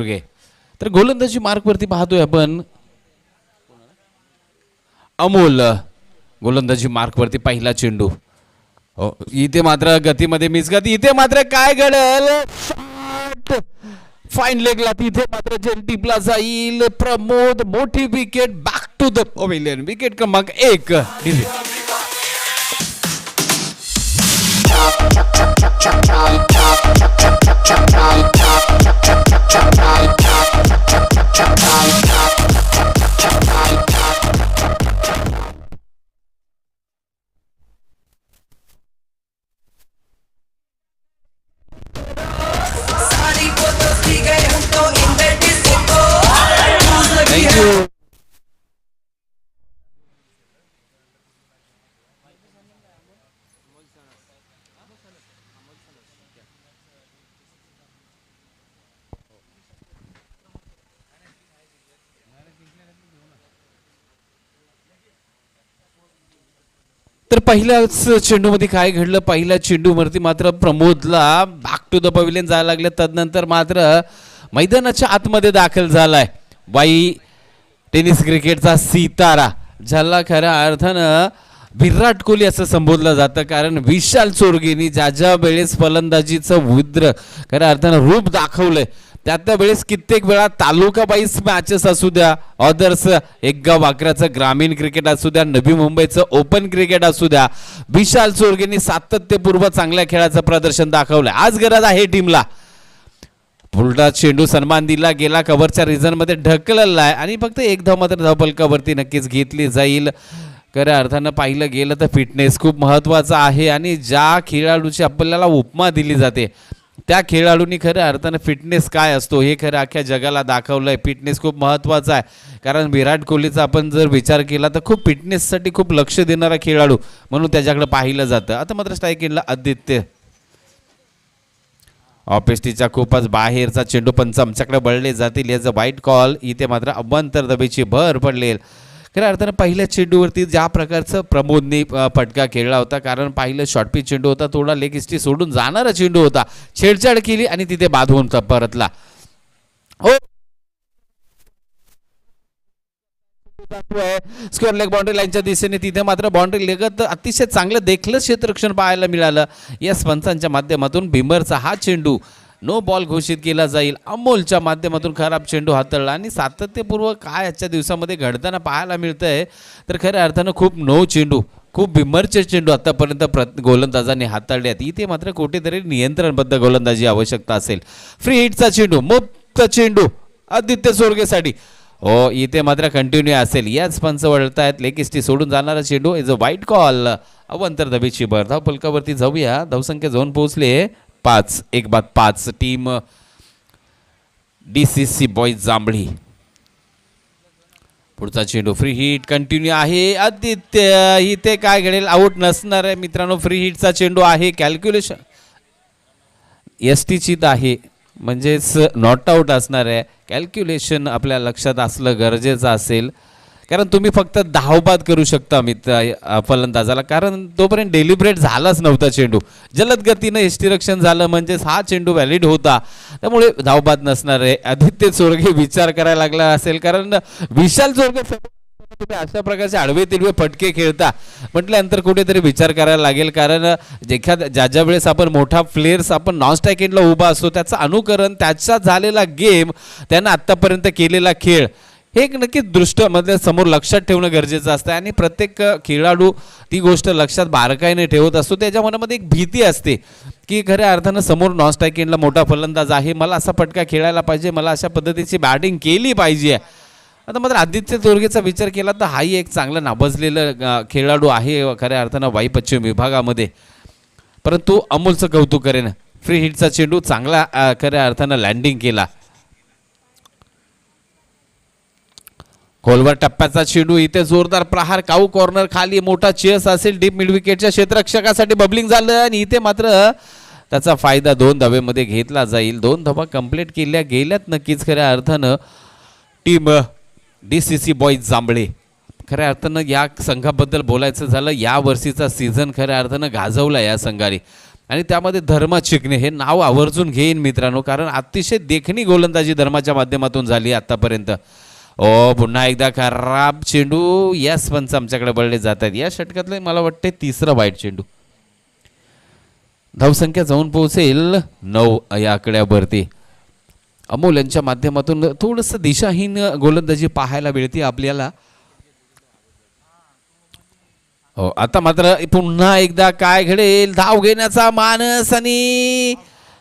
Okay. तर गोलंदाजी मार्कवरती पाहतोय आपण अमोल गोलंदाजी मार्कवरती पहिला चेंडू. हो, इथे मात्र गतीमध्ये मिसगत. इथे मात्र काय घडेल, शॉट फाईन लेगला. तिथे मात्र जेल टिपला जाईल. प्रमोद मोठी wicket. Back to the pavilion. Wicket क्रमांक 1. थँक्यू. तर पहिल्याच चेंडूमध्ये काय घडलं, पहिल्या चेंडूवरती मात्र प्रमोदला बॅक टू द पवेलियन जायला लागलं. तदनंतर मात्र मैदानाच्या आतमध्ये दाखल झालाय बाई टेनिस क्रिकेटचा सितारा, ज्याला खऱ्या अर्थानं विराट कोहली असं संबोधलं जातं. कारण विशाल चोरगेनी ज्या ज्या वेळेस फलंदाजीचं उद्र खऱ्या अर्थानं रूप दाखवलंय, त्या वेळेस कित्येक वेळा तालुका वाईज मॅचेस असू द्या, ऑदर्स एक गाव वाकऱ्याचं ग्रामीण क्रिकेट असू द्या, नवी मुंबईचं ओपन क्रिकेट असू द्या, विशाल चोरगेनी सातत्यपूर्व चांगल्या खेळाचं प्रदर्शन दाखवलंय. आज गरज आहे टीमला. पुलटा चेंडू सन्मान दिला गेला, कव्हरच्या रिझन मध्ये ढकलला आहे आणि फक्त एक धाव मात्र धावफलकावरती नक्कीच घेतली जाईल. खऱ्या अर्थानं पाहिलं गेलं तर फिटनेस खूप महत्त्वाचा आहे आणि ज्या खेळाडूची आपल्याला उपमा दिली जाते त्या खेळाडूंनी खऱ्या अर्थानं फिटनेस काय असतो हे खरं अख्ख्या जगाला दाखवलंय. फिटनेस खूप महत्त्वाचा आहे. कारण विराट कोहलीचा आपण जर विचार केला तर खूप फिटनेससाठी खूप लक्ष देणारा खेळाडू म्हणून त्याच्याकडे पाहिलं जातं. आता मात्र स्ट्राईक एंडला आदित्य. ऑफेस्टीच्या खूपच बाहेरचा चेंडू पंच आमच्याकडे बळले जातील, याचं वाईट कॉल. इथे मात्र अभ्यंतर दबेची भर पडलेल. खऱ्या अर्थानं पहिल्या चेंडूवरती ज्या प्रकारचं प्रमोदने फटका खेळला होता, कारण पहिलं शॉर्ट पिच चेंडू होता, थोडा लेग इस्टी सोडून जाणारा चेंडू होता, छेडछाड केली आणि तिथे बाद होऊन परतला. हो, स्क्वेअर लेग बाउंड्री लाईनच्या दिशेने. तिथे मात्र बाउंड्री लेगत अतिशय चांगलं देखलं क्षेत्ररक्षण पाहायला मिळालं. या पंचांच्या माध्यमातून बिमरचा हा चेंडू नो बॉल घोषित केला जाईल. अमोलच्या माध्यमातून खराब चेंडू हाताळला आणि सातत्यपूर्व काय आजच्या दिवसामध्ये घडताना पाहायला मिळतंय तर खऱ्या अर्थानं खूप नो चेंडू, खूप बिमरचे चेंडू आतापर्यंत गोलंदाजांनी हाताळल्यात. इथे मात्र कुठेतरी नियंत्रणबद्ध गोलंदाजी आवश्यकता असेल. फ्री हिटचा चेंडू, मुक्त चेंडू आदित्य चोरगेसाठी. हो, इथे मात्र कंटिन्यू असेल. याच पंच वळतायत. लेग इस्टी सोडून जाणारा चेंडू इज अ वाईट कॉल. अवंतर दबेची भर. धाव फलकावरती जाऊया. धावसंख्या जाऊन पोहोचले 5. 1-5. टीम DCC बॉईज जांभळी. पुढचा चेंडू फ्री हिट कंटिन्यू आहे. आदित्य, इथे काय घडेल, आउट नसणार आहे मित्रांनो. फ्री हिटचा चेंडू आहे. कॅल्क्युलेशन ST चित आहे, म्हणजेच नॉट आउट असणार आहे. कॅल्क्युलेशन आपल्या लक्षात असलं गरजेचं असेल, कारण तुम्ही फक्त धावबाद करू शकता मित्र फलंदाजाला, कारण तोपर्यंत डेलिब्रेट झालाच नव्हता चेंडू. जलद गतीनं यष्टीरक्षण झालं म्हणजेच हा चेंडू व्हॅलिड होता, त्यामुळे धावबाद नसणार आहे. आदित्य चोरगे विचार करायला लागला असेल, कारण विशाल चोरगे तुम्ही अशा प्रकारचे आडवे तिडवे फटके खेळता म्हटल्यानंतर कुठेतरी विचार करायला लागेल. कारण ज्या वेळेस आपण मोठा प्लेयर्स आपण नॉन स्ट्राईक एंडला उभा असतो, त्याचं अनुकरण, त्याचा झालेला गेम, त्यानं आत्तापर्यंत केलेला खेळ, हे एक नक्कीच दृष्टीमध्ये समोर लक्षात ठेवणं गरजेचं असतं. आणि प्रत्येक खेळाडू ती गोष्ट लक्षात बारकाईने ठेवत असतो. त्याच्या मनामध्ये एक भीती असते की खऱ्या अर्थानं समोर नॉन स्ट्राईक एंडला मोठा फलंदाज आहे, मला असा फटका खेळायला पाहिजे, मला अशा पद्धतीची बॅटिंग केली पाहिजे. आता मात्र आदित्य चोरगेचा विचार केला तर हाही एक चांगला नाबजलेलं खेळाडू आहे खऱ्या अर्थानं वाई पश्चिम विभागामध्ये. परंतु अमोलचं कौतुक करेन. फ्री हिटचा चेंडू चांगला खऱ्या अर्थानं लँडिंग केला. खोलवर टप्प्याचा चेंडू, इथे जोरदार प्रहार, काऊ कॉर्नर खाली, मोठा चेस असेल डीप मिड विकेटच्या क्षेत्ररक्षकासाठी बबलिंग झालं आणि इथे मात्र त्याचा फायदा 2 धावेमध्ये घेतला जाईल. 2 धावा कंप्लीट केल्या गेल्यात नक्कीच खऱ्या अर्थानं टीम DCC बॉईज जांभळे. खऱ्या अर्थानं या संघाबद्दल बोलायचं झालं, या वर्षीचा सीझन खऱ्या अर्थानं गाजवला या संघाने. आणि त्यामध्ये धर्मा चिकणे हे नाव आवर्जून घेईन मित्रांनो, कारण अतिशय देखणी गोलंदाजी धर्माच्या माध्यमातून झाली आतापर्यंत. ओ पुन्हा एकदा खराब चेंडू. यस पंच आमच्याकडे बळले जात आहेत. या षटकातले मला वाटते तिसरा वाईट चेंडू. धावसंख्या जाऊन पोहोचेल 9 या आकड्यावरती. अमोल यांच्या माध्यमातून थोडंसं दिशाहीन गोलंदाजी पाहायला मिळते आपल्याला. हो आता मात्र पुन्हा एकदा काय घडेल. धाव घेण्याचा मानस आणि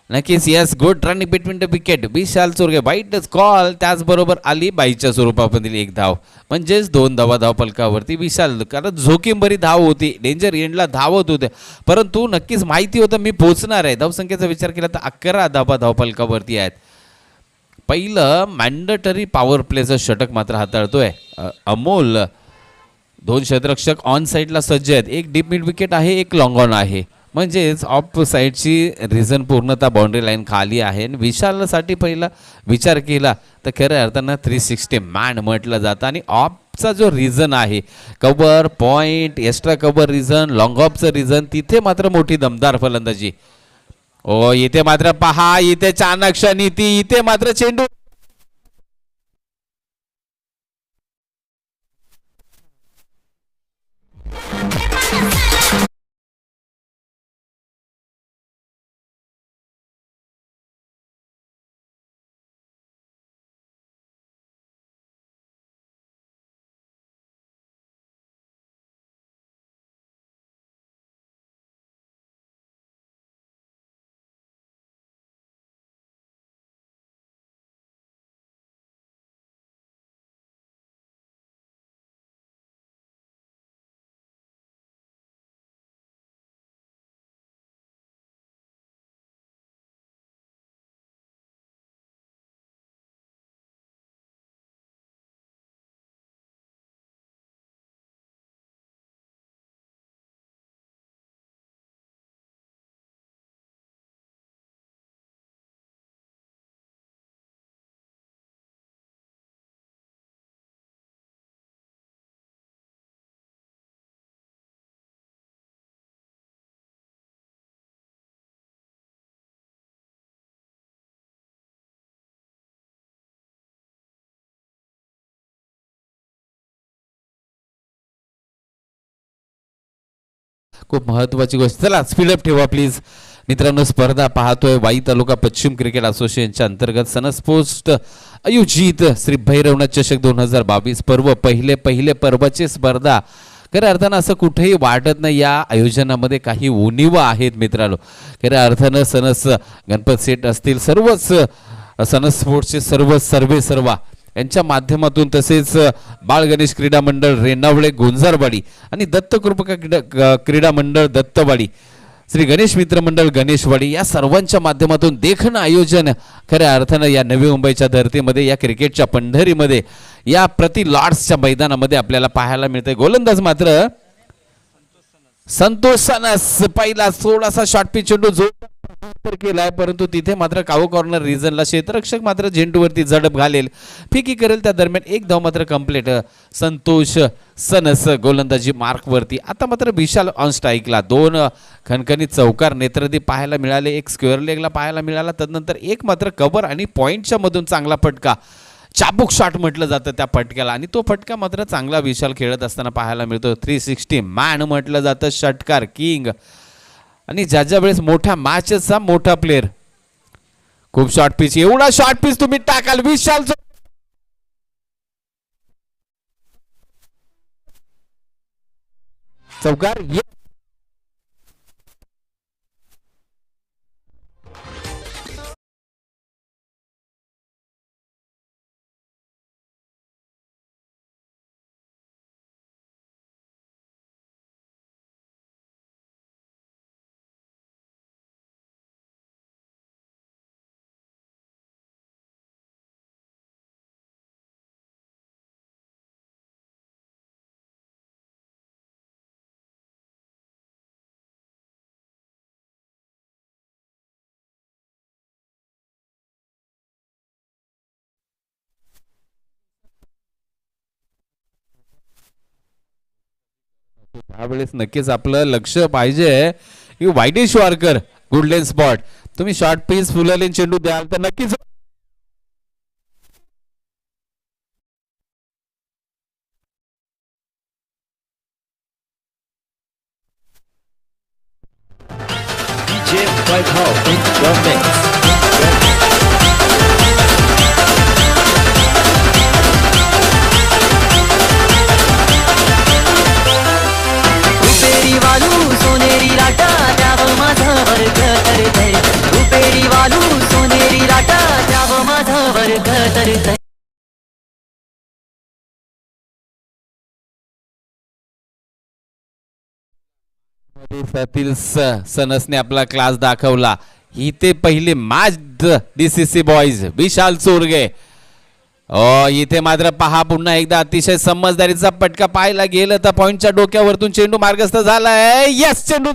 नक्कीच yes good running between the wicket. Vishal Chorge वाईटच कॉल. त्याचबरोबर आली बाईच्या स्वरूपामधील एक धाव, म्हणजेच 2 धावा धाव फलकावरती विशाल. कारण जोखीम बरी धाव होती, डेंजर एंडला धावत होते, परंतु नक्कीच माहिती होतं मी पोहोचणार आहे. धावसंख्येचा विचार केला तर 11 धावा धाव फलकावरती आहेत. पहिलं मॅन्डेटरी पॉवर प्लेचं षटक मात्र हाताळतोय अमोल. 2 क्षेत्ररक्षक ऑन साईडला सज्ज आहेत. एक डीप मिड विकेट आहे, एक लॉंग ऑन आहे, म्हणजेच ऑफ साईडची रिझन पूर्णतः बाउंड्री लाईन खाली आहे. विशालसाठी पहिला विचार केला तर खऱ्या अर्थानं 360 मॅन म्हटलं जातं. आणि ऑफचा जो रिझन आहे, cover point, extra cover region, long ऑफचं रिझन, तिथे मात्र मोठी दमदार फलंदाजी. ओ इथे मात्र पहा, इथे चाणक्य नीती, इथे मात्र चेंडू खूप महत्त्वाची गोष्ट. चला स्पीडअप ठेवा प्लीज मित्रांनो. स्पर्धा पाहतोय वाई तालुका पश्चिम क्रिकेट असोसिएशनच्या अंतर्गत सनस्पोस्ट आयोजित श्री भैरवनाथ चषक 2022 पर्व. पहिले पर्वाची स्पर्धा. खऱ्या अर्थानं असं कुठेही वाटत नाही या आयोजनामध्ये काही उणिवा आहेत मित्रांनो. खऱ्या अर्थानं सनस गणपत सेट असतील, सर्वच सनस स्पोर्ट्सचे सर्वा यांच्या माध्यमातून, तसेच बाळ गणेश क्रीडा मंडळ रेणावळे गुंजारवाडी आणि दत्तकृपा क्रीडा मंडळ दत्तवाडी, श्री गणेश मित्र मंडळ गणेशवाडी, या सर्वांच्या माध्यमातून देखणं आयोजन खऱ्या अर्थानं या नवी मुंबईच्या धर्तीमध्ये, या क्रिकेटच्या पंढरीमध्ये, या प्रति लॉर्ड्सच्या मैदानामध्ये आपल्याला पाहायला मिळते. गोलंदाज मात्र संतोष सनस. पहिला थोडासा शॉर्ट पिच चेंडू जोर केलाय, परंतु तिथे मात्र कावो कॉर्नर रिजनला क्षेत्ररक्षक मात्र झेंडूवरती झडप घालेल, फिकी करेल. त्या दरम्यान एक धाव मात्र कंप्लीट. संतोष सनस गोलंदाजी मार्कवरती. आता मात्र विशाल ऑन स्ट्राईकला. 2 खणखणीत चौकार नेत्रदीप पाहायला मिळाले, एक स्क्वेअर लेगला पाहायला मिळाला, तदनंतर एक मात्र कव्हर आणि पॉईंटच्या मधून चांगला फटका, चाबूक शॉट म्हटलं जातं त्या फटक्याला, आणि तो फटका मात्र चांगला विशाल खेळत असताना पाहायला मिळतो. 360 मॅन म्हटलं जातं, षटकार किंग. आणि ज्या वेळेस मोठ्या मॅचचा मोठा प्लेअर. खूप शॉर्ट पिच, एवढा शॉर्ट पिच तुम्ही टाकाल विशाल चौकार. त्यावेळेस नक्कीच आपलं लक्ष पाहिजे की वाईटेश्वरकर गुड लेन स्पॉट. तुम्ही शॉर्ट पीस फुल लेन चेंडू द्याल तर नक्कीच DJ Vaibhav in the mix. रुपेरी वालू सोनेरी लाटा द्यावं माझं वर्ग तरतय. रुपेरी वालू सोनेरी लाटा द्यावं माझं वर्ग तरतय. देशातील सनसने आपला क्लास दाखवला. ही ते पहिले मॅच डीसीसी बॉईज विशाल चोरगे. इथे मात्र पहा पुन्हा एकदा अतिशय समजदारीचा पटका पाहायला गेलं तर पॉइंटच्या डोक्यावरतून चेंडू मार्गस्थ झालाय. यस चेंडू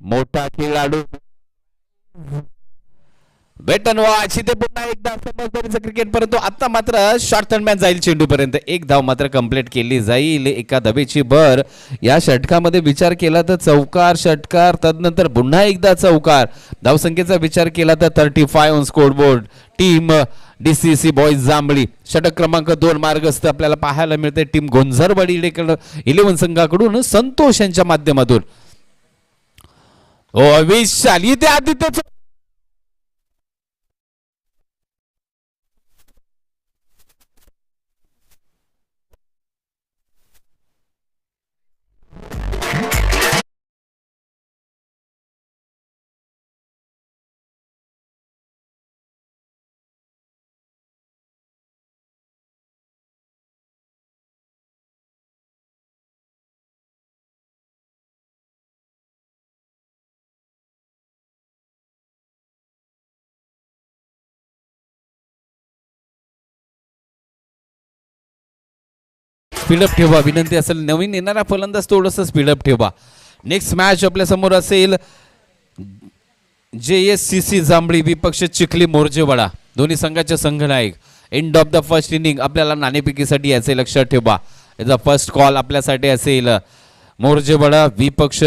मोठा खेळाडू वेटन वॉच इथे पुन्हा एकदा समजदारीचं क्रिकेट. परंतु आता मात्र शॉर्ट मॅच जाईल चेंडू पर्यंत. एक धाव मात्र कंप्लीट केली जाईल एका धावेची भर. या षटकामध्ये विचार केला तर चौकार षटकार तदनंतर पुन्हा एकदा चौकार. धावसंख्येचा विचार केला तर 35 on scoreboard. Team DCC boys जांभळी षटक क्रमांक 2 मार्गस्थ आपल्याला पाहायला मिळते टीम गोंझरवाडी 11 संघाकडून संतोष यांच्या माध्यमातून. विशाल इथे आदित्य स्पीडअप ठेवा विनंती असेल. नवीन येणारा फलंदाज थोडंसं स्पीडअप ठेवा. नेक्स्ट मॅच आपल्या समोर असेल JSCC जांभळी विपक्ष चिखली मोर्जेवाडा. दोन्ही संघाचे संघनायक. End of the first inning आपल्याला नाणेफेकीसाठी याचे लक्षात ठेवा. याचा फर्स्ट कॉल आपल्यासाठी असेल मोर्जेवाडा विपक्ष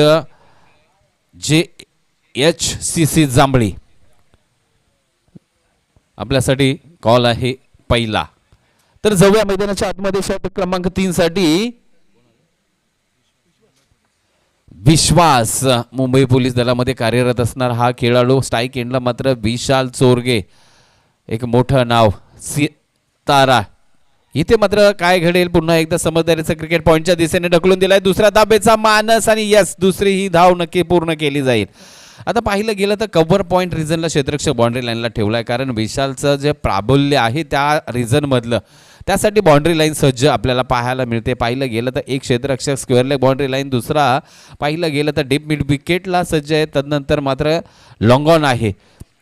JHCC जांभळी. आपल्यासाठी कॉल आहे पहिला. तर जाऊया मैदानाच्या आतमध्ये षटक क्रमांक 3 साठी. विश्वास मुंबई पोलीस दलामध्ये कार्यरत असणार हा खेळाडू. स्ट्राईक एंडला मात्र विशाल चोरगे एक मोठं नाव सितारा. इथे मात्र काय घडेल पुन्हा एकदा समजदारीचा क्रिकेट पॉइंटच्या दिशेने ढकलून दिलाय. दुसऱ्या धाबेचा मानस आणि यस दुसरी ही धाव नक्की पूर्ण केली जाईल. आता पाहिलं गेलं तर कव्हर पॉईंट रिजनला क्षेत्ररक्षक बाउंड्री लाईनला ठेवलाय कारण विशालचं जे प्राबल्य आहे त्या रिजनमधलं त्यासाठी बाउंड्री लाईन सज्ज आपल्याला पाहायला मिळते. पाहिलं गेलं तर एक क्षेत्ररक्षक स्क्वेअर लेग बाउंड्री लाईन, दुसरा पाहिलं गेलं तर डीप मिड विकेटला सज्ज आहे. तदनंतर मात्र लॉंग ऑन आहे,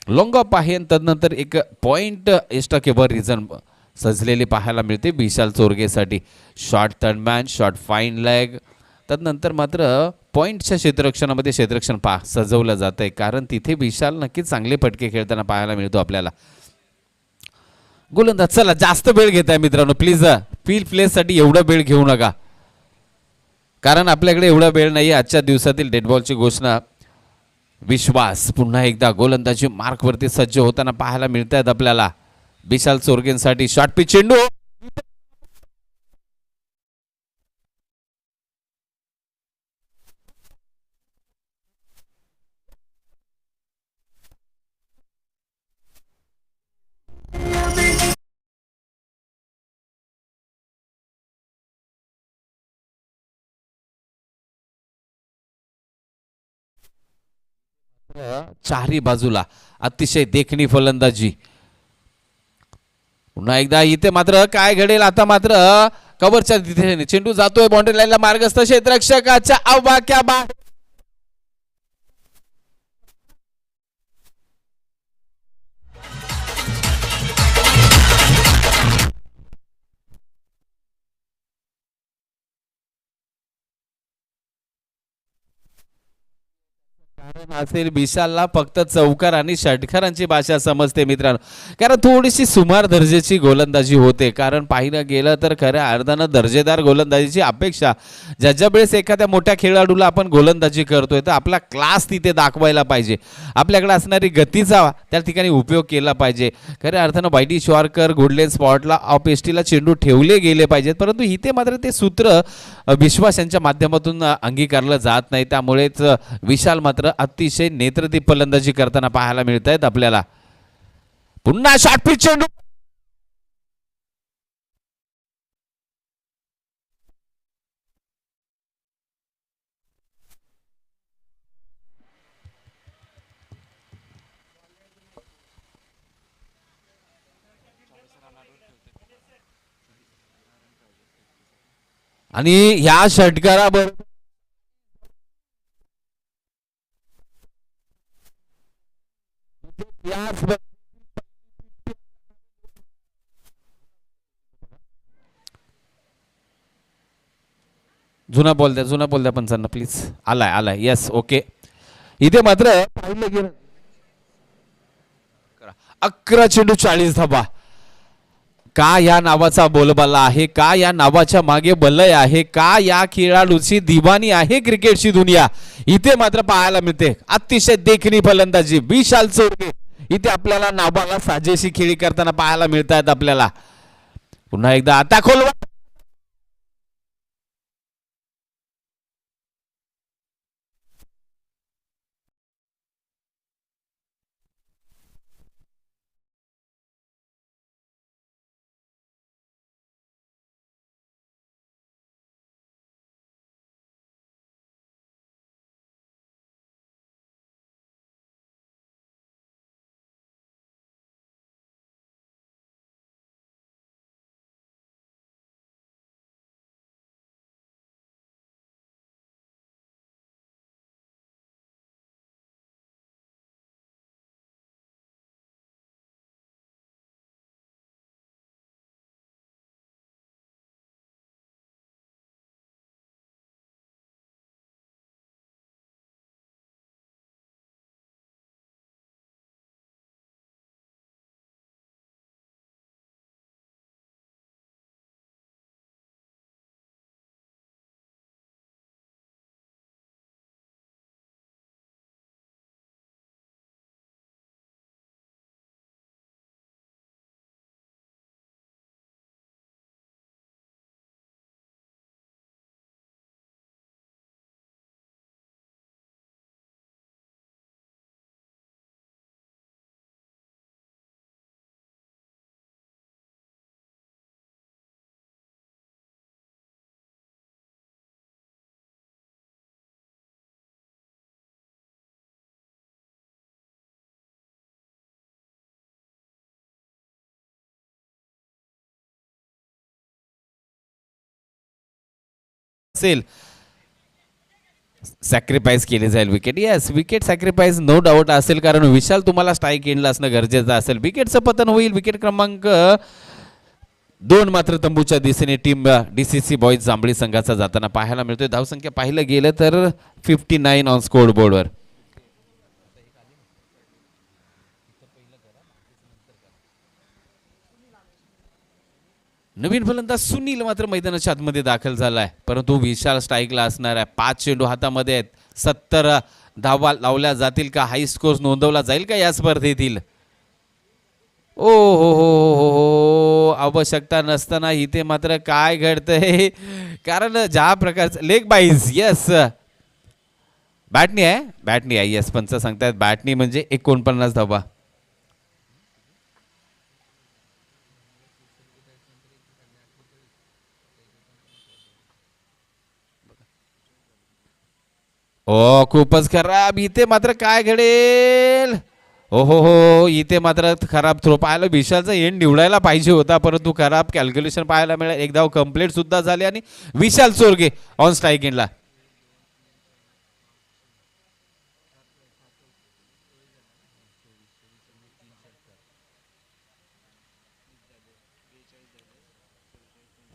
लॉंग ऑफ आहे आणि तदनंतर एक पॉईंट एक्स्ट्रा केवर रिजन सजलेली पाहायला मिळते विशाल चोरगेसाठी. Short third man, short fine leg, तदनंतर मात्र पॉईंटच्या क्षेत्ररक्षणामध्ये क्षेत्ररक्षण सजवलं जातं आहे कारण तिथे विशाल नक्कीच चांगले फटके खेळताना पाहायला मिळतो आपल्याला. गोलंदाज चला जास्त वेळ घेत आहे मित्रांनो, प्लीज फील्ड प्लेसाठी एवढा वेळ घेऊ नका कारण आपल्याकडे एवढा वेळ नाही. आजच्या दिवसातील डेड बॉलची घोषणा. विश्वास पुन्हा एकदा गोलंदाजी मार्कवरती सज्ज होताना पाहायला मिळत आहेत आपल्याला. विशाल चोरगेंसाठी शॉर्ट पिच चेंडू चारी बाजूला अतिशय देखणी फलंदाजी. पुन्हा एकदा इथे मात्र काय घडेल, आता मात्र कव्हरच्या दिशेने चेंडू जातोय बाउंड्री लाईनला मार्गस्थ क्षेत्ररक्षकाच्या अवाक्या बाहेर. असेल विशालला फक्त चौकार आणि षटकारांची भाषा समजते मित्रांनो, कारण थोडीशी सुमार दर्जाची गोलंदाजी होते. कारण पाहिलं गेलं तर खऱ्या अर्थानं दर्जेदार गोलंदाजीची अपेक्षा ज्या वेळेस एखाद्या मोठ्या खेळाडूला आपण गोलंदाजी करतोय तर आपला क्लास तिथे दाखवायला पाहिजे, आपल्याकडे असणारी गतीचा त्या ठिकाणी उपयोग केला पाहिजे. खऱ्या अर्थानं वाईडी शॉर्कर गुडलेन स्पॉटला ऑफ एसटीला चेंडू ठेवले गेले पाहिजेत, परंतु इथे मात्र ते सूत्र विश्वास यांच्या माध्यमातून अंगीकारलं जात नाही. त्यामुळेच विशाल मात्र अतिशय नेत्रदीप फलंदाजी करताना पाहायला मिळत आहेत आपल्याला. पुन्हा शॉर्ट पिच चेंडू आणि ह्या षटकाराबरोबर जुना बोल द्या पंचांना प्लीज. आलाय येस ओके. इथे मात्र पाहिलं गेलं 11 चेंडू 40 धाबा. का या नावाचा बोलबाला आहे, का या नावाच्या मागे बलय आहे, का या खेळाडूची दिवाणी आहे क्रिकेटची दुनिया. इथे मात्र पाहायला मिळते अतिशय देखणी फलंदाजी विशाल चोरगे. इथे आपल्याला नावाला साजेशी खेळी करताना पाहायला मिळत आहेत आपल्याला. पुन्हा एकदा आता खोलवा असेल सॅक्रिफाईस केली जाईल wicket. Yes wicket sacrifice no doubt असेल, कारण विशाल तुम्हाला स्ट्राईक एंडला असणं गरजेचं असेल. विकेटचं पतन होईल. विकेट क्रमांक 2 मात्र तंबूच्या दिशेने टीम डीसीसी बॉईज जांभळी संघाचा जाताना पाहायला मिळतोय. धावसंख्या पाहिलं गेलं तर 59 ऑन स्कोर बोर्डवर. नवीन फलंदाज सुनील मात्र मैदानाच्या आतमध्ये दाखल झालाय, परंतु विशाल स्ट्राईकला असणार आहे. 5 चेंडू हातामध्ये आहेत. 70 धावा लावल्या जातील का, हाय स्कोर नोंदवला जाईल का या स्पर्धेतील. ओ हो आवश्यकता नसताना इथे मात्र काय घडतंय, कारण ज्या प्रकारचं लेग बाईज. येस बॅटनी आहे येस पंच सांगतायत बॅटनी म्हणजे 49 धावा. ओ खूपच खराब. इथे मात्र काय घडेल. हो इथे मात्र खराब थ्रो पाहायला. विशालचा एंड निवडायला पाहिजे होता, परंतु खराब कॅल्क्युलेशन पाहायला मिळालं. एक धाव कंप्लीट सुद्धा झाली आणि विशाल चोरगे ऑन स्ट्राईक एंडला.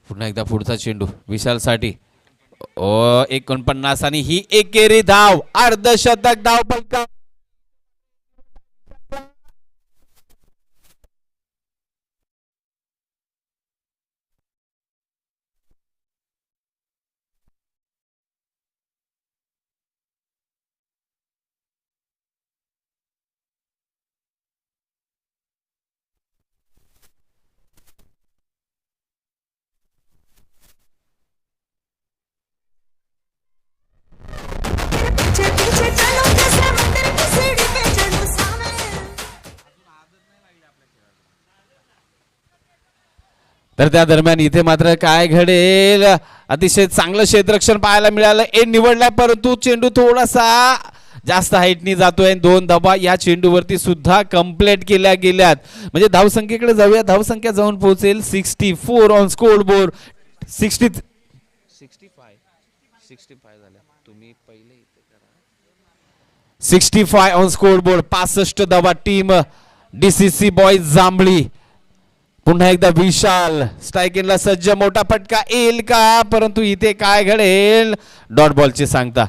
पुन्हा एकदा पुढचा चेंडू विशालसाठी. 49 आणि ही एकेरी धाव, अर्धशतक धाव फलक. पीछे पीछे चलो जैसे मंदिर की सीढ़ी पे चलो सामने. तर त्या दरम्यान इथे मात्र काय घडेल, अतिशय चांगलं क्षेत्ररक्षण पाहायला मिळालं. एंड निवडलाय परंतु चेंडू थोडासा जास्त हाईटनी जातोय. 2 धावा या चेंडूवरती सुद्धा कंप्लीट केल्या गेल्यात. म्हणजे धावसंख्येकडे जाऊया. धावसंख्या जाऊन पोहोचेल 64 on score board. 65 65 on score board. 65 धावा टीम डीसीसी बॉयज जांभळी. पुन्हा एकदा विशाल स्ट्रायकिंगला सज्ज. मोठा फटका येईल का, परंतु इथे काय घडेल, डॉट बॉलची सांगता.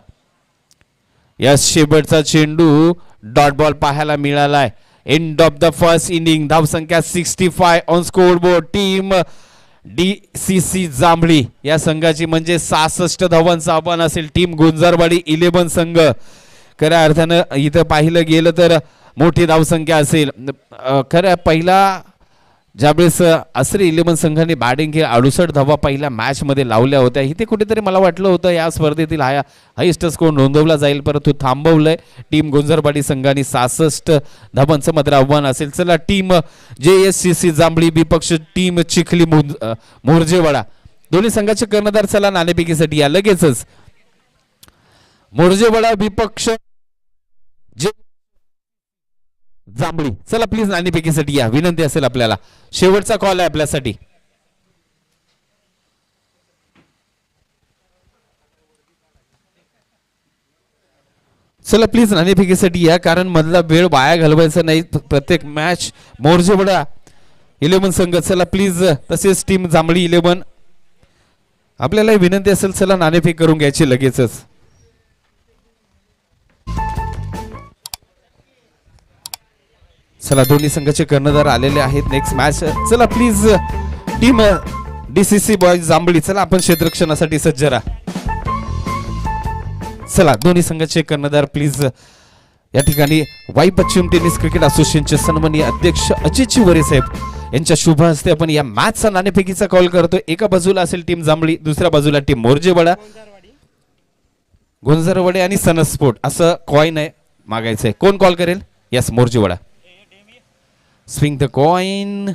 या शेवटचा चेंडू डॉट बॉल पाहायला मिळालाय. End of the first inning. धावसंख्या 65 on score board. Team DCC जांभळी या संघाची म्हणजे 66 धावांचं आव्हान असेल टीम गुंजारवाडी 11 संघ. खऱ्या अर्थानं इथं पाहिलं गेलं तर मोठी धावसंख्या असेल. खरं पहिला ज्यावेळेस आसरी 11 संघाने बॅटिंग केली 68 धावा पहिल्या मॅच मध्ये लावल्या होत्या. इथे कुठेतरी मला वाटलं होतं या स्पर्धेतील हायेस्ट स्कोर नोंदवला जाईल, परंतु थांबवलंय टीम गुंजारवाडी संघाने. 66 धावांचं मात्र आव्हान असेल. चला टीम JSCC जांभळी विपक्ष टीम चिखली मोर्जेवाडा. दोन्ही संघाचे कर्णधार चला नाणेफेकीसाठी या लगेचच. मोर्जेवाडा विपक्ष जांभळी. चला प्लीज नाणेफेकीसाठी या, विनंती असेल आपल्याला. शेवटचा कॉल आहे आपल्यासाठी. चला प्लीज नाणेफेकीसाठी या, कारण मधला वेळ वाया घालवायचा नाही. प्रत्येक मॅच मोर्जेवाडा 11 संघ. चला प्लीज. तसेच टीम जांभळी 11 आपल्याला विनंती असेल, चला नाणेफेक करून घ्यायची लगेचच. चला दोन्ही संघाचे कर्णधार आलेले आहेत. Next match. चला प्लीज टीम डीसीसी बॉयज जांभळी, चला आपण क्षेत्ररक्षणासाठी सज्ज राहा. चला दोन्ही संघाचे कर्णधार प्लीज या ठिकाणी वाई पश्चिम टेनिस क्रिकेट असोसिएशनचे सन्माननीय अध्यक्ष अजित चिवरे साहेब यांच्या शुभ हस्ते आपण या मॅचचा नाणेफेकीचा कॉल करतो. एका बाजूला असेल टीम जांभळी, दुसऱ्या बाजूला टीम मोर्जेवाडा. गुंजारवाडी आणि सनस्पोर्ट असं कॉइन आहे मागायचंय. कोण कॉल करेल? Yes Morjewada. Swing the coin.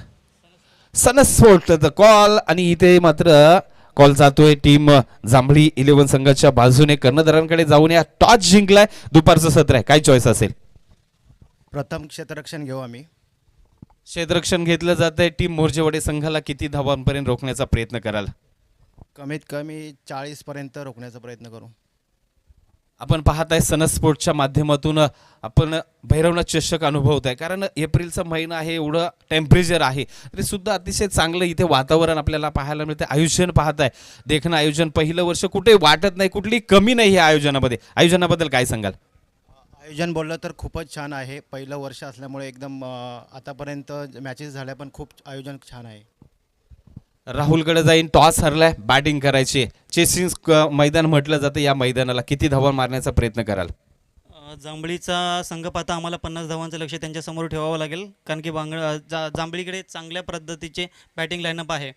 Sunsport the call. आणि इथे मात्र कॉल जातोय टीम जांभळी 11 संघाच्या बाजूने. कर्णधारांकडे जाऊन या. टॉस जिंकलाय. दुपारचं सत्र आहे, काय चॉईस असेल? प्रथम क्षेत्ररक्षण घेऊ आम्ही. क्षेत्ररक्षण घेतलं जात आहे. टीम मोर्जेवाडे संघाला किती धावांपर्यंत रोखण्याचा प्रयत्न कराल? कमीत कमी 40 पर्यंत रोखण्याचा प्रयत्न करू. आपण पाहताय सनस्पोर्टच्या माध्यमातून आपण भैरवनाथ चषक अनुभवत आहे. कारण एप्रिलचा महिना आहे, एवढं टेम्परेचर आहे तरी सुद्धा अतिशय चांगलं इथे वातावरण आपल्याला पाहायला मिळते. आयोजन पाहताय, देखणं आयोजन पहिलं वर्ष कुठे वाटत नाही, कुठली कमी नाही या आयोजनामध्ये. आयोजनाबद्दल काय सांगाल? आयोजन बोललं तर खूपच छान आहे. पहिलं वर्ष असल्यामुळे एकदम आतापर्यंत मॅचेस झाल्या पण खूप आयोजन छान आहे. राहुलकडे जाईन. टॉस हरलाय, बॅटिंग करायची. चेसिंग मैदान म्हटलं जातं. या मैदानाला किती धावा मारण्याचा प्रयत्न कराल? जांभळीचा संघ पाहता आम्हाला 50 धावांचं लक्ष त्यांच्यासमोर ठेवावं लागेल, कारण की जांभळीकडे चांगल्या पद्धतीचे बॅटिंग लाईनअप आहे.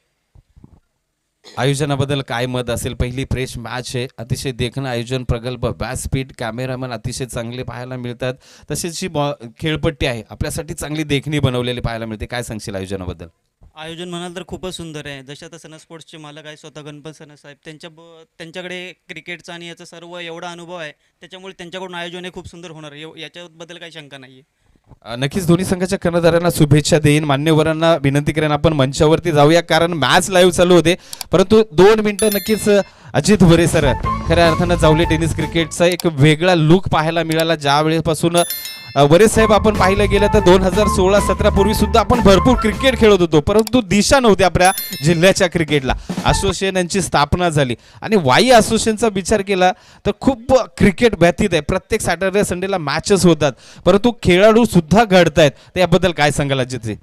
आयोजनाबद्दल काय मत असेल? पहिली फ्रेश मॅच आहे, अतिशय देखणं आयोजन, प्रगल्भ व्यासपीठ, कॅमेरामॅन अतिशय चांगले पाहायला मिळतात. तसेच जी खेळपट्टी आहे आपल्यासाठी चांगली देखणी बनवलेली पाहायला मिळते. काय सांगशील आयोजनाबद्दल? आयोजन म्हणाल तर खूपच सुंदर आहे. जसे आता सन स्पोर्ट्सचे मालक आहे स्वतः गणपत सन साहेब, त्यांच्याकडे क्रिकेटचा आणि याचा सर्व एवढा अनुभव आहे, त्याच्यामुळे त्यांच्याकडून आयोजन हे खूप सुंदर होणार आहे, याच्याबद्दल काही शंका नाही आहे. नक्कीच दोन्ही संघाच्या कर्णधारांना शुभेच्छा देईन. मान्यवरांना विनंती करेन आपण मंचावरती जाऊया, कारण मॅच लाईव्ह चालू होते. परंतु 2 मिनिटं नक्कीच अजित वरे सर, खऱ्या अर्थानं जावले टेनिस क्रिकेटचा एक वेगळा लुक पाहायला मिळाला ज्या वेळेपासून वरेस साहेब आपण पाहिलं गेलं तर 2016-17 पूर्वी सुद्धा आपण भरपूर क्रिकेट खेळत होतो, परंतु दिशा नव्हती आपल्या जिल्ह्याच्या क्रिकेटला. असोसिएशन यांची स्थापना झाली आणि वाई असोसिएशनचा विचार केला तर खूप क्रिकेट व्यतीत आहे. प्रत्येक सॅटर्डे संडेला मॅचेस होतात, परंतु खेळाडू सुद्धा घडतायत. त्याबद्दल काय सांगाल अजितजी?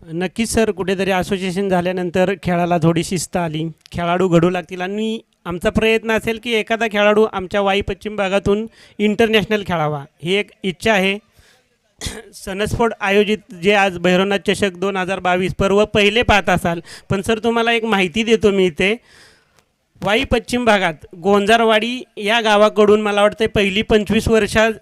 नक्कीच सर, कुठेतरी असोसिएशन झाल्यानंतर खेळाला थोडी शिस्त आली, खेळाडू घडू लागतील आणि आमचा प्रयत्न असेल की एखादा खेळाडू आमच्या वाई पश्चिम भागातून इंटरनॅशनल खेळावा, ही एक इच्छा आहे. सनस्पोर्ट आयोजित जे आज भैरवनाथ चषक 2022 पर्व पहिले पाहत असाल, पण सर तुम्हाला एक माहिती देतो मी इथे. वाई पश्चिम भागात गोंजारवाडी या गावाकडून मला वाटतं पहिली 25 वर्षात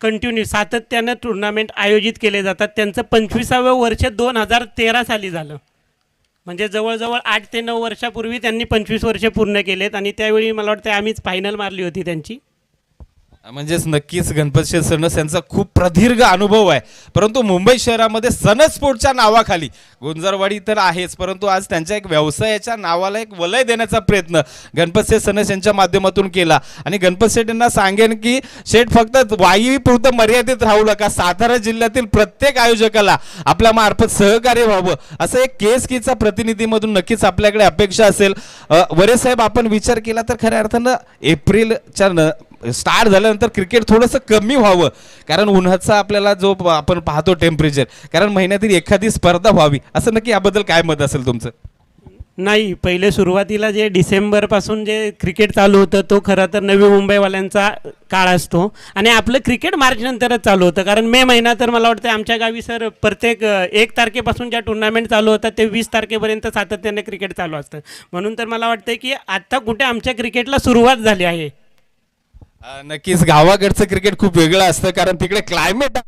कंटिन्यू सातत्यानं टुर्नामेंट आयोजित केले जातात. त्यांचं 25वे वर्ष 2013 साली झालं. म्हणजे जवळजवळ 8 ते 9 वर्षापूर्वी त्यांनी 25 वर्षे पूर्ण केलेत आणि त्यावेळी मला वाटतं आम्हीच फायनल मारली होती त्यांची. म्हणजेच नक्कीच गणपतशेठ सणस यांचा खूप प्रदीर्घ अनुभव आहे, परंतु मुंबई शहरामध्ये सनस्पोर्टच्या नावाखाली गुंजारवाडी तर आहेच, परंतु आज त्यांच्या एक व्यवसायाच्या नावाला एक वलय देण्याचा प्रयत्न गणपतशेठ सणस यांच्या माध्यमातून केला. आणि गणपतशेठ यांना सांगेन की शेठ फक्त वाईपुरतं मर्यादित राहू नका, सातारा जिल्ह्यातील प्रत्येक आयोजकाला आपल्या मार्फत सहकार्य व्हावं, असं एक केएसकेचा प्रतिनिधीमधून नक्कीच आपल्याकडे अपेक्षा असेल. वरे साहेब, आपण विचार केला तर खऱ्या अर्थानं एप्रिलच्या स्टार्ट झाल्यानंतर क्रिकेट थोडंसं कमी व्हावं, कारण उन्हाचा आपल्याला जो आपण पाहतो टेम्परेचर, कारण महिन्यातील एखादी स्पर्धा व्हावी, असं नक्की याबद्दल काय मत असेल तुमचं? नाही, पहिले सुरुवातीला जे डिसेंबरपासून जे क्रिकेट चालू होतं तो खरं तर नवी मुंबईवाल्यांचा काळ असतो आणि आपलं क्रिकेट मार्चनंतरच चालू होतं. कारण मे महिना तर मला वाटतं आमच्या गावी सर प्रत्येक 1 तारखेपासून ज्या टुर्नामेंट चालू होतात ते 20 तारखेपर्यंत सातत्याने क्रिकेट चालू असतं. म्हणून तर मला वाटतं की आत्ता कुठे आमच्या क्रिकेटला सुरुवात झाली आहे. नक्कीच गावाकडचं क्रिकेट खूप वेगळं असतं, कारण तिकडे क्लायमेट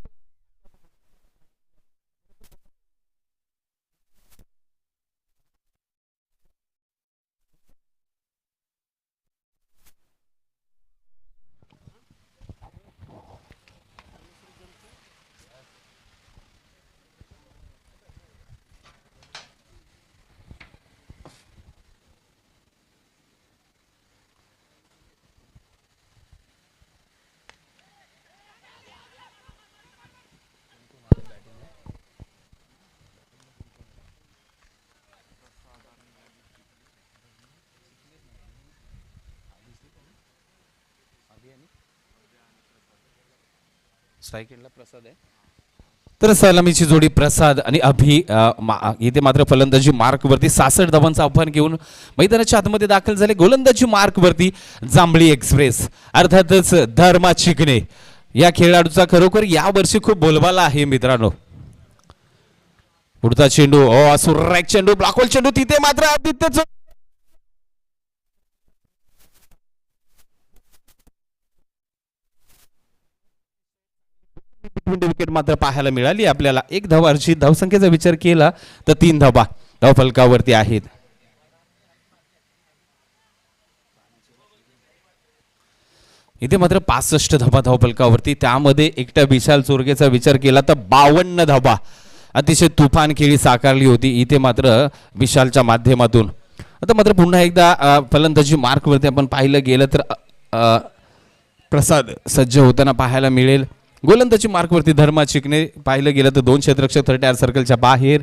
प्रसाद आहे. तर सलामीची जोडी प्रसाद आणि अभि इथे मात्र फलंदाजी मार्कवरती 66 धावांचं आव्हान घेऊन मैदानाच्या आतमध्ये दाखल झाले. गोलंदाजी मार्कवरती जांभळी एक्सप्रेस, अर्थातच धर्मा चिकणे या खेळाडूचा खरोखर या वर्षी खूप बोलबाला आहे मित्रांनो. पुढचा चेंडू, सुरेख चेंडू, ब्लॉकहोल चेंडू, तिथे मात्र आदित्यच विकेट मात्र पाहायला मिळाली आपल्याला. 1 धावाची धावसंख्येचा विचार केला तर 3 धावा धावफलकावरती आहेत. इथे मात्र 65 धावा धावफलकावरती, त्यामध्ये एकट्या विशाल चोरगेचा विचार केला तर 52 धावा. अतिशय तुफान खेळी साकारली होती इथे मात्र विशालच्या माध्यमातून. आता मात्र पुन्हा एकदा फलंदाजी मार्कवरती आपण पाहिलं गेलं तर प्रसाद सज्ज होताना पाहायला मिळेल. गोलंदाजी मार्कवरती धर्मा चिकणे पाहिलं गेलं तर 2 क्षेत्ररक्षक 30 सर्कलच्या बाहेर.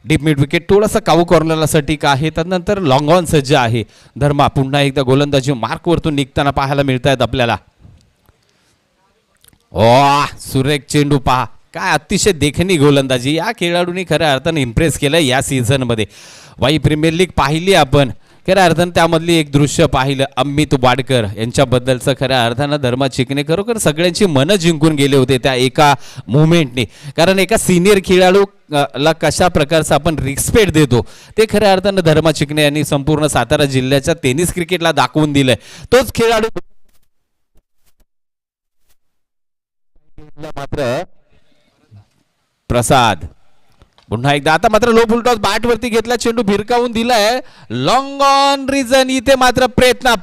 डीप मिड विकेट थोडासा काऊ कॉर्नरला सटीक आहे. त्यानंतर लॉंग ऑन सज्ज आहे धर्मा. पुन्हा एकदा गोलंदाजी मार्कवरतून निघताना पाहायला मिळत आहेत आपल्याला. सुरेख चेंडू पहा, काय अतिशय देखणी गोलंदाजी या खेळाडूंनी खऱ्या अर्थाने इम्प्रेस केलं या सीझनमध्ये. वाई प्रीमियर लीग पाहिली आपण, खऱ्या अर्थानं त्यामधली एक दृश्य पाहिलं अमित वाडकर यांच्याबद्दलचं. खऱ्या अर्थानं धर्मा चिकणे खरोखर सगळ्यांची मनं जिंकून गेले होते त्या एका मुवमेंटने. कारण एका सिनियर खेळाडू ला कशा प्रकारचा आपण रिस्पेक्ट देतो ते खऱ्या अर्थानं धर्मा चिकणे यांनी संपूर्ण सातारा जिल्ह्याच्या टेनिस क्रिकेटला दाखवून दिलंय. तोच खेळाडू मात्र प्रसाद पुन्हा एकदा, आता मात्र लो फुल टॉस बॅट वरती घेतला, चेंडू भिरकावून दिलाय. लॉंग ऑन रिझन इथे मात्र प्रयत्न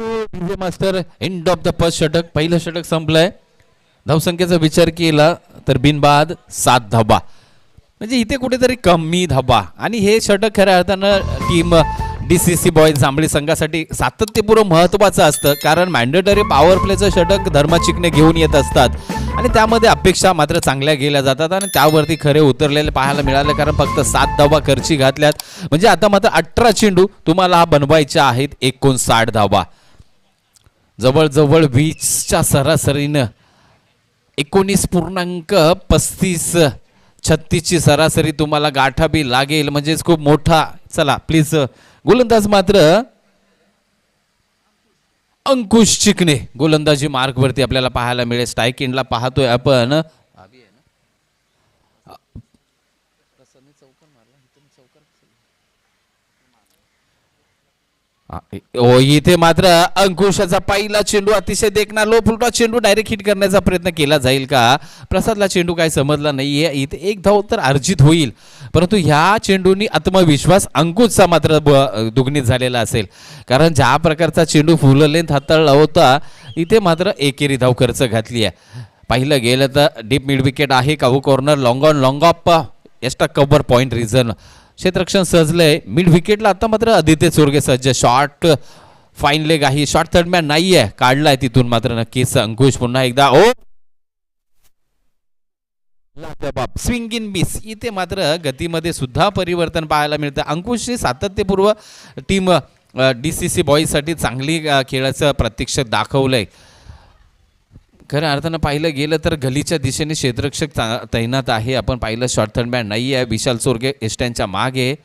DJ master end of the first षटक, पहिलं षटक संपलंय. धावसंख्येचा विचार केला तर बिनबाद 7 धावा, म्हणजे इथे कुठेतरी कमी धावा. आणि हे षटक खऱ्या अर्थानं टीम DCC बॉयज जांभळी संघासाठी सातत्यपूर्व महत्त्वाचं असतं, कारण मॅन्डेटरी पॉवर प्लेचं षटक धर्मा चिकणे घेऊन येत असतात आणि त्यामध्ये अपेक्षा मात्र चांगल्या गेल्या जातात आणि त्यावरती खरे उतरलेले पाहायला मिळाले, कारण फक्त 7 धावा खर्ची घातल्यात. म्हणजे आता मात्र 18 चेंडू तुम्हाला बनवायच्या आहेत, 59 धावा. जवळजवळ 20च्या सरासरीनं 19.35-36ची सरासरी तुम्हाला गाठावी लागेल, म्हणजेच खूप मोठा. चला प्लीज, गोलंदाज मात्र अंकुश चिकणे गोलंदाजी मार्कवरती आपल्याला पाहायला मिळेल. स्ट्राईक एंडला पाहतोय आपण. इथे मात्र अंकुशाचा पहिला चेंडू अतिशय देखना लो फुलटॉ चेंडू डायरेक्ट हिट करण्याचा प्रयत्न केला जाईल का? प्रसादला चेंडू काय समजला नाहीये. इथे एक धाव तर अर्जित होईल, परंतु ह्या चेंडूनी आत्मविश्वास अंकुशचा मात्र दुग्नित झालेला असेल, कारण ज्या प्रकारचा चेंडू फुल लेंथ हाताळला होता इथे मात्र एकेरी धाव खर्च घातली आहे. पाहिलं गेलं तर डीप मिड विकेट आहे, काहू corner long on long of extra cover point reason क्षेत्ररक्षण सजलंय. मिड विकेटला आता मात्र आदित्य चोरगे सज्ज. शॉर्ट फाईन लेग आहे, शॉर्ट थर्ड मॅन नाहीये, काढलाय तिथून मात्र नक्कीच अंकुश. पुन्हा एकदा ओ स्विंग इन मिस. इथे मात्र गतीमध्ये सुद्धा परिवर्तन पाहायला मिळतं. अंकुशची सातत्यपूर्व टीम DCC बॉईजसाठी चांगली खेळाचं प्रत्यक्ष दाखवलंय. खऱ्या अर्थानं पाहिलं गेलं तर गलीच्या दिशेने क्षेत्ररक्षक तैनात आहे. आपण पाहिलं शॉर्ट थर्ड मॅन नाही आहे, विशाल चोरगे एस्टॅनच्या मागे.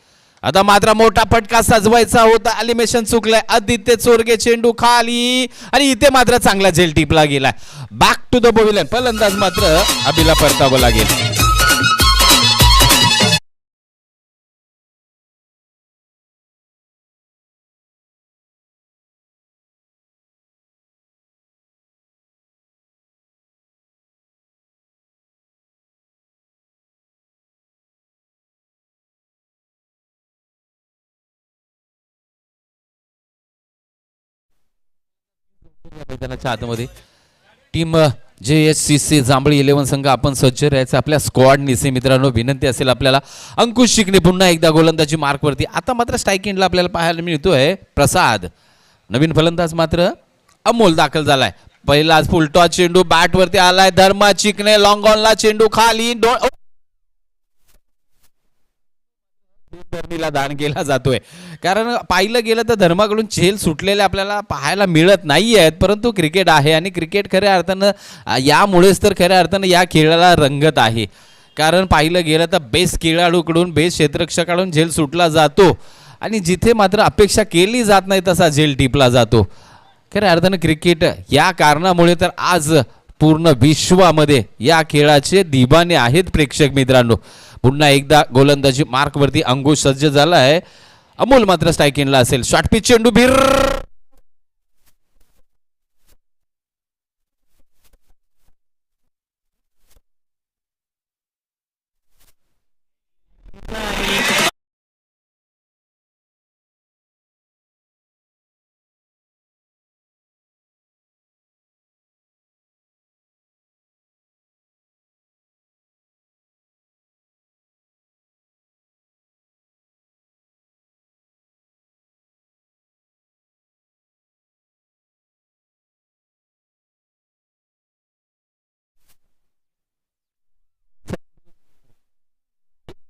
आता मात्र मोठा फटका सजवायचा होता, अलिमेशन चुकलंय. आदित्य चोरगे चेंडू खाली आणि इथे मात्र चांगला झेल टिपला गेलाय. Back to the pavilion. फलंदाज मात्र अभिला परतावं लागेल. मैदानाच्या आतमध्ये टीम JHCC जांभळी 11 संघ आपण सज्ज राहायचं. आपल्या स्क्वॉड निसे मित्रांनो, विनंती असेल आपल्याला. अंकुश चिकणे पुन्हा एकदा गोलंदाजी मार्कवरती. आता मात्र स्ट्राईक एंडला आपल्याला पाहायला मिळतोय प्रसाद. नवीन फलंदाज मात्र अमोल दाखल झालाय. पहिलाच फुलटॉस चेंडू बॅटवरती आलाय. धर्मा चिकणे लॉंग ऑनला चेंडू खाली धर्मीला दान केला जातोय, कारण पाहिलं गेलं तर धर्माकडून झेल सुटलेले आपल्याला पाहायला मिळत नाही आहेत, परंतु क्रिकेट आहे आणि क्रिकेट खऱ्या अर्थानं यामुळेच तर खऱ्या अर्थानं या खेळाला रंगत आहे. कारण पाहिलं गेलं तर बेस्ट खेळाडूकडून बेस्ट क्षेत्ररक्षकाकडून झेल सुटला जातो आणि जिथे मात्र अपेक्षा केली जात नाही तसा झेल टिपला जातो. खऱ्या अर्थानं क्रिकेट या कारणामुळे तर आज पूर्ण विश्वामध्ये या खेळाचे दिवाने आहेत प्रेक्षक मित्रांनो. पुन्हा एकदा गोलंदाजी मार्कवरती अंकुश सज्ज झाला आहे. अमोल मात्र स्ट्राईक एंडला असेल. शॉर्ट पिच चेंडू भीर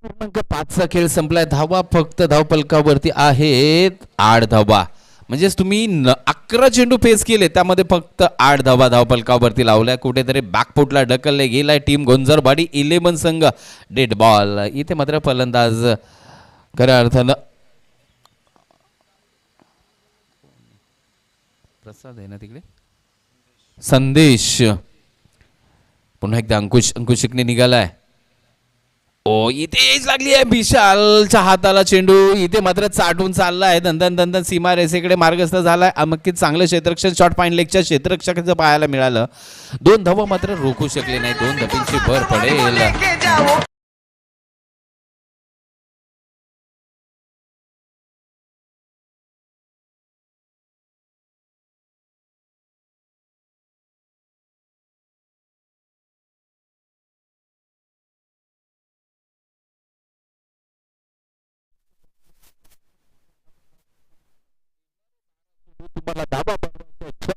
क्रमांक 5चा खेळ संपलाय. धावा फक्त धावपलकावरती आहेत 8 धावा. म्हणजेच तुम्ही 11 चेंडू फेस केले, त्यामध्ये फक्त 8 धावा धावपलकावरती लावल्या. कुठेतरी बॅकफुटला ढकलले गेलाय टीम गोंजरवाडी 11 संघ. Dead ball. इथे मात्र फलंदाज खऱ्या अर्थानं प्रसाद आहे ना तिकडे, संदेश. पुन्हा एकदा अंकुश चिकणे निघालाय. ओ इथेच लागली आहे विशालच्या हाताला चेंडू. इथे मात्र चाटून चाललाय. दंदन सीमा रेषेकडे मार्गस्थ झालाय. नक्कीच चांगलं क्षेत्ररक्षण शॉर्ट पॉईंट लेगच्या क्षेत्ररक्षकाचं पाहायला मिळालं. 2 धावा मात्र रोखू शकले नाही. 2 धावांची भर पडेल. तुम्हाला धाबा बनवायचा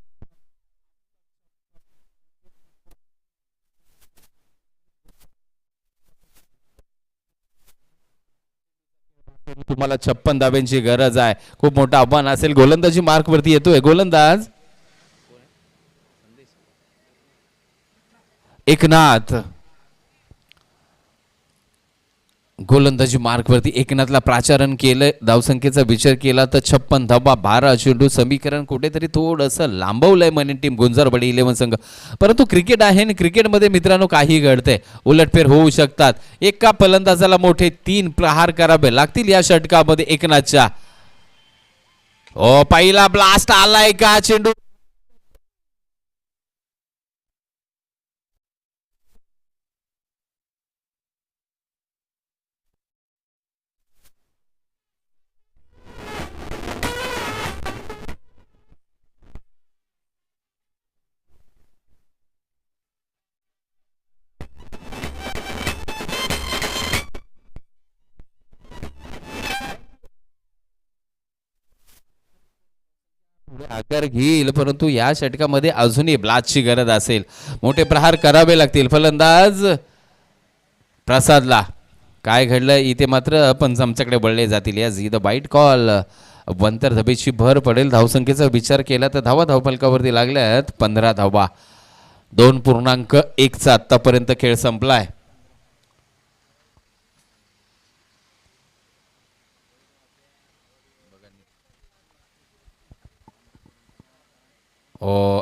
तुम्हाला 56 धाब्यांची गरज आहे. खूप मोठं आव्हान असेल. गोलंदाजी मार्क वरती येतोय गोलंदाज एकनाथ. गोलंदाजी मार्क वरती एकनाथला प्राचारण केलं. धावसंख्येचा विचार केला तर 56 धाबा 12 चेंडू. समीकरण कुठेतरी थोडंसं लांबवलंय मनी टीम गुंजारवाडी 11 संघ. परंतु क्रिकेट आहे आणि क्रिकेटमध्ये मित्रांनो काही घडतंय. उलटफेर होऊ शकतात. एका फलंदाजाला मोठे 3 प्रहार करावे लागतील या षटकामध्ये एकनाथच्या. पहिला ब्लास्ट आलाय का चेंडू आकार घेईल. परंतु या षटकामध्ये अजूनही ब्लास्टची गरज असेल. मोठे प्रहार करावे लागतील. फलंदाज प्रसादला काय घडलं इथे मात्र पंच आमच्याकडे वळले जातील. या झी द बाईट कॉल. वंतर धाबेची भर पडेल. धावसंख्येचा विचार केला तर धावा धावफलकावरती लागल्यात 15 धावा. 2.1 चा आतापर्यंत खेळ संपलाय.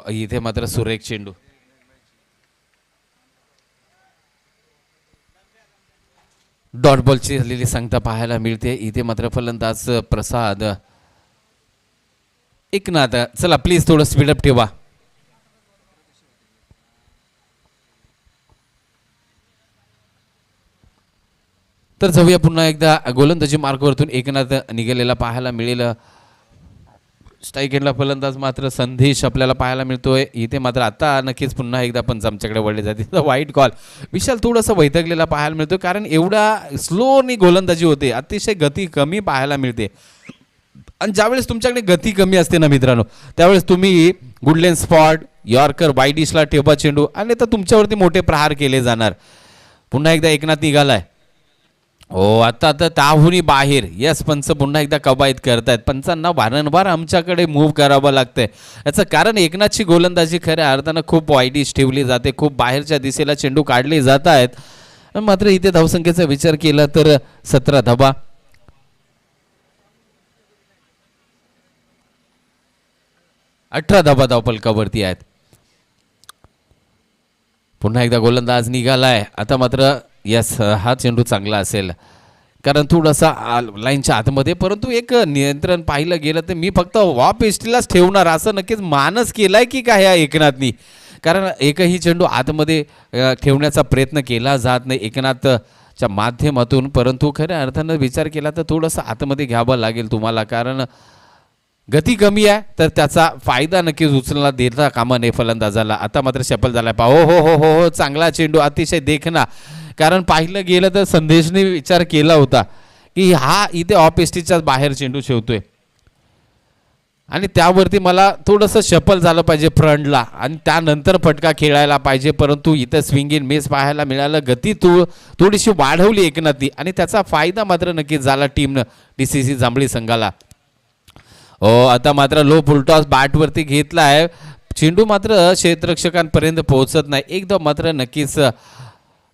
इथे मात्र सुरेख चेंडू. डॉट बॉलची झालेली संख्या पाहायला मिळते. इथे मात्र फलंदाज प्रसाद एकनाथ. चला प्लीज थोडं स्पीडअप ठेवा. तर जाऊया पुन्हा एकदा गोलंदाजी मार्गावरतून एकनाथ निघालेला पाहायला मिळेल. स्ट्राईक एंडला फलंदाज मात्र संदेश आपल्याला पाहायला मिळतोय. इथे मात्र आता नक्कीच पुन्हा एकदा पंच आमच्याकडे वळले जाते. वाईट कॉल. विशाल थोडंसं वैतागलेला पाहायला मिळतोय कारण एवढा स्लोनी गोलंदाजी होते. अतिशय गती कमी पाहायला मिळते. आणि ज्यावेळेस तुमच्याकडे गती कमी असते ना मित्रांनो त्यावेळेस तुम्ही गुडलेन स्पॉट यॉर्कर वाईडिशला ठेवा चेंडू आणि तर तुमच्यावरती मोठे प्रहार केले जाणार. पुन्हा एकदा एकनाथ निघालाय. आता त्याहूनही बाहेर. यस पंच पुन्हा एकदा कवायत करतायत. पंचांना वारंवार आमच्याकडे मूव्ह करावं लागतंय. याचं कारण एकनाथची गोलंदाजी खऱ्या अर्थानं खूप वाईडिश ठेवली जाते. खूप बाहेरच्या दिशेला चेंडू काढले जात आहेत. मात्र इथे धावसंख्येचा विचार केला तर 17 धाबा. अठरा धाबा धावफलकावरती आहेत. पुन्हा एकदा गोलंदाज निघालाय. आता मात्र यस हा चेंडू चांगला असेल कारण थोडासा लाईनच्या आतमध्ये. परंतु एक नियंत्रण पाहिलं गेलं तर मी फक्त ऑफ एस्टीलाच ठेवणार असं नक्कीच मानस केलाय की काय या एकनाथनी. कारण एकही चेंडू आतमध्ये ठेवण्याचा प्रयत्न केला जात नाही एकनाथच्या माध्यमातून. परंतु खऱ्या अर्थानं विचार केला तर थोडंसं आतमध्ये घ्यावं लागेल तुम्हाला कारण गती कमी आहे तर त्याचा फायदा नक्कीच उचलला देता कामा नये फलंदाजाला. आता मात्र सफल झालाय पा. हो चांगला चेंडू अतिशय देखना. कारण पाहिलं गेलं तर संदेशने विचार केला होता की हा इथे ऑफ एस्टीच्या बाहेर चेंडू ठेवतोय आणि त्यावरती मला थोडंसं शफल झालं पाहिजे फ्रंटला आणि त्यानंतर फटका खेळायला पाहिजे. परंतु इथं स्विंग इन मिस पाहायला मिळालं. गती थोडीशी वाढवली एकनाथनी आणि त्याचा फायदा मात्र नक्कीच झाला टीमनं DCC जांभळी संघाला. आता मात्र लो फुलटॉस बॅटवरती घेतला आहे. चेंडू मात्र क्षेत्ररक्षकांपर्यंत पोहोचत नाही. एकदम मात्र नक्कीच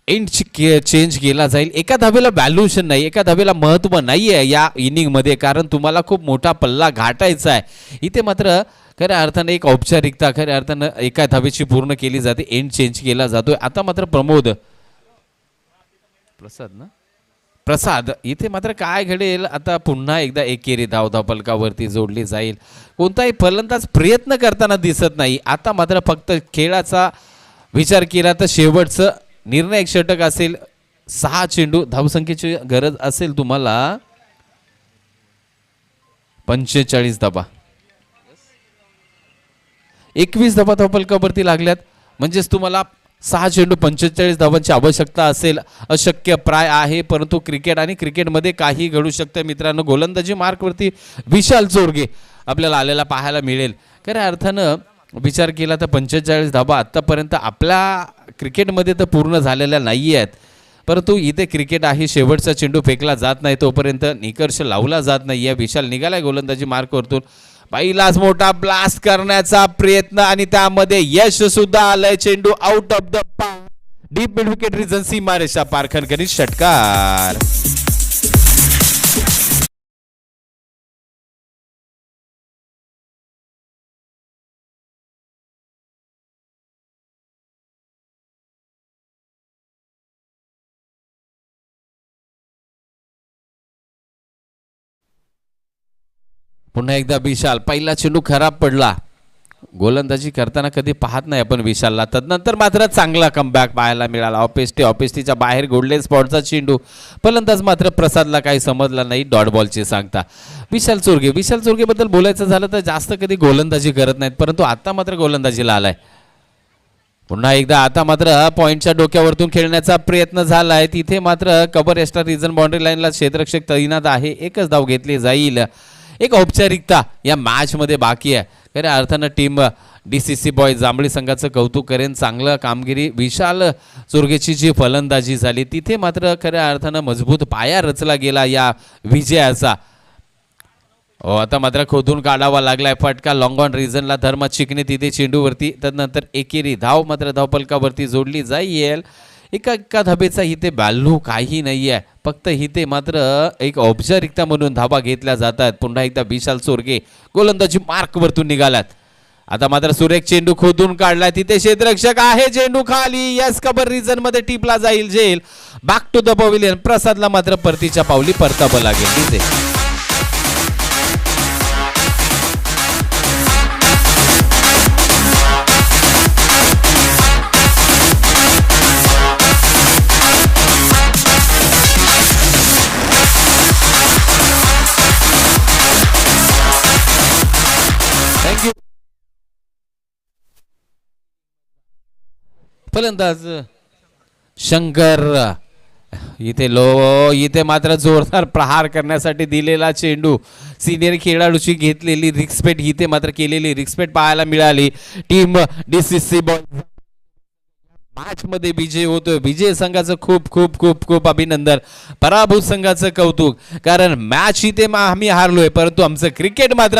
एंड चेंज केला जाईल. एका धावेला व्हॅल्युएशन नाही. एका धावेला महत्त्व नाही आहे या इनिंगमध्ये कारण तुम्हाला खूप मोठा पल्ला गाठायचा आहे. इथे मात्र खऱ्या अर्थानं एक औपचारिकता खऱ्या अर्थानं एका धावेची पूर्ण केली जाते. एंड चेंज केला जातोय. आता मात्र प्रसाद इथे मात्र काय घडेल. आता पुन्हा एकदा एकेरी धावफलकावरती जोडली जाईल. कोणताही फलंदाज प्रयत्न करताना दिसत नाही. आता मात्र फक्त खेळाचा विचार केला तर शेवटचं निर्णायक षटक असेल. 6 चेंडू धावसंख्येची गरज असेल तुम्हाला 45 धाबा. 21 धाबा धावफलकावरती लागल्यात म्हणजेच तुम्हाला 6 चेंडू 45 धावांची आवश्यकता असेल. अशक्य प्राय आहे परंतु क्रिकेट आणि क्रिकेटमध्ये काही घडू शकतं मित्रांनो. गोलंदाजी मार्कवरती विशाल चोरगे आपल्याला आलेला पाहायला मिळेल. खऱ्या अर्थानं विचार केला तर 45 धावा आत्तापर्यंत आपल्या क्रिकेटमध्ये तर पूर्ण झालेल्या नाही आहेत, परंतु इथे क्रिकेट आहे. शेवटचा चेंडू फेकला जात नाही तोपर्यंत निकर्ष लावला जात नाही आहे. विशाल निघालाय गोलंदाजी मार्कवरतून. पहिलाच मोठा ब्लास्ट करण्याचा प्रयत्न आणि त्यामध्ये यश सुद्धा आलंय. चेंडू out of the deep mid wicket region सीमारेषा पारखण करीत षटकार. पुन्हा एकदा विशाल. पहिला चेंडू खराब पडला. गोलंदाजी करताना कधी पाहत नाही आपण विशालला. तदनंतर मात्र चांगला कमबॅक पाहायला मिळाला. ऑफिसच्या बाहेर गोल्डन स्पॉटचा चेंडू. फलंदाज मात्र प्रसादला काही समजला नाही. डॉट बॉलची सांगता. विशाल चोरगेबद्दल बोलायचं झालं तर जास्त कधी गोलंदाजी करत नाहीत, परंतु आता मात्र गोलंदाजीला आलाय. पुन्हा एकदा आता मात्र पॉईंटच्या डोक्यावरतून खेळण्याचा प्रयत्न झालाय. तिथे मात्र कव्हर एक्स्ट्रा रिजन बाउंड्री लाईनला क्षेत्ररक्षक तैनात आहे. एकच धाव घेतली जाईल. एक औपचारिकता या मॅचमध्ये बाकी आहे. खऱ्या अर्थानं टीम DCC बॉय जांभळी संघाचं कौतुक करेन. चांगलं कामगिरी. विशाल चोरगेची जी फलंदाजी झाली तिथे मात्र खऱ्या अर्थानं मजबूत पाया रचला गेला या विजयाचा. आता मात्र खोदून काढावा लागलाय फटका. लॉंग ऑन रिजनला धर्म चिकणे तिथे चेंडूवरती. तदनंतर एकेरी धाव मात्र धावपलकावरती जोडली जाईल. एका धाबेचा इथे व्हॅल्यू काही नाही आहे, फक्त इथे मात्र एक औपचारिकता म्हणून धावा घेतल्या जातात. पुन्हा एकदा विशाल चोरगे गोलंदाजी मार्कवरतून निघालात. आता मात्र सुरेख चेंडू खोदून काढलाय. तिथे क्षेत्ररक्षक आहे. चेंडू खाली. यस कव्हर रिजन मध्ये टिपला जाईल. Gel back to the pavilion. प्रसादला मात्र परतीच्या पावली परतावं लागेल. तिथे फलंदाज शंकर. इथे मात्र जोरदार प्रहार करण्यासाठी दिलेला चेंडू. सिनियर खेळाडूची घेतलेली रिस्पेक्ट इथे मात्र केलेली रिस्पेक्ट पाहायला मिळाली. टीम DCC बॉय मॅच मध्ये विजय होतोय. विजय संघाचं खूप खूप खूप खूप अभिनंदन. पराभूत संघाचं कौतुक, कारण मॅच इथे आम्ही हारलोय परंतु आमचं क्रिकेट मात्र